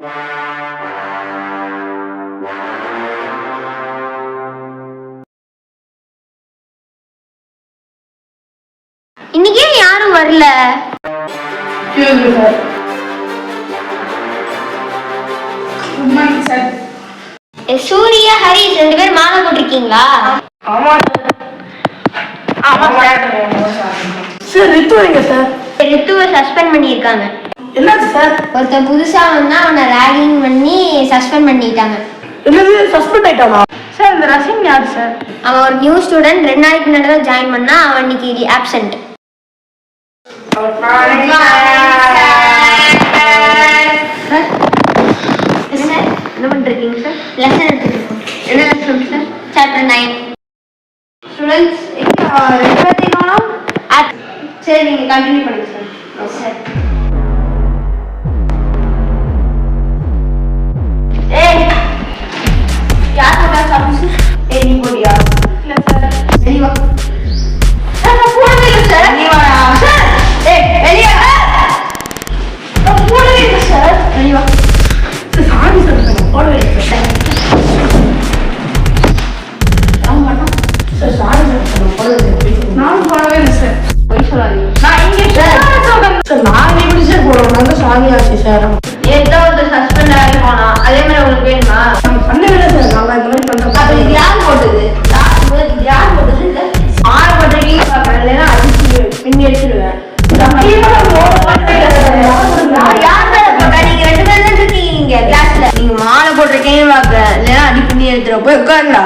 இன்னைக்கே யாரும் வரல. சூர்யா ஹரி 2 பேரும் மாலை போட்டிருக்கீங்களா? ரித்துவை சஸ்பெண்ட் பண்ணியிருக்காங்க. என்னாச்சு சார்? ஒருத்தன் புதுசா வந்தா அவனை ராகிங் பண்ணி சஸ்பெண்ட் பண்ணிட்டாங்க. என்னது சஸ்பெண்ட் ஆயிட்டானா? சார் இந்த ரசிம் யார் சார்? அவன் ஒரு நியூ ஸ்டூடெண்ட், 2 நாளைக்கு முன்னாடி தான் ஜாயின் பண்ணா. அவன் இன்னைக்கு ஆப்சென்ட். என்ன பண்ணிருக்கீங்க சார்? லெசன் எடுத்துருக்கோம். என்ன லெசன் சார்? சாப்டர் 9. ஸ்டூடெண்ட்ஸ் ரெண்டு பேர்த்தையும் காணோம். சரி நீங்க கண்டினியூ பண்ணுங்க சார். சார் யார் கிளாஸ் ஆஃபீஸர்? நீ போடியா? இல்ல சார். வெளிய வா. சார் நான் போடவே இல்ல சார். நீ வாடா. சார் வெளிய வா. நான் போடவே இல்ல சார். வெளிய வா. சாரி சார் நான் போடவே இல்ல சார். நான் மாட்டேன் சார். சாரி சார் நான் போடவே இல்ல. நான் போடவே இல்ல சார். போய் சொல்லாதீங்க. நான் இங்க சார் நான் எப்படி சார் போடுறோம்? நான் சாரி ஆச்சு சார். ஏதோ ஒரு சஸ்பெண்ட் ஆகி போனா அதே மாதிரி உங்களுக்கு வேணுமா? பண்ணவே சார். நாங்க இந்த மாதிரி பண்றோம். அப்ப இது யார் போட்டது? யார் போட்டது? இல்ல ஆறு போட்டீங்க பாக்கிறேன். இல்லைன்னா அடிச்சு பின்னி அடிச்சிடுவேன். நீங்க 2 பேரும் தான் இருக்கீங்க கிளாஸ்ல. நீங்க மாலை போட்டிருக்கீங்க பாக்குறேன். இல்லைன்னா அடி பின்னி எடுத்துருவோம். போய் உட்காருடா.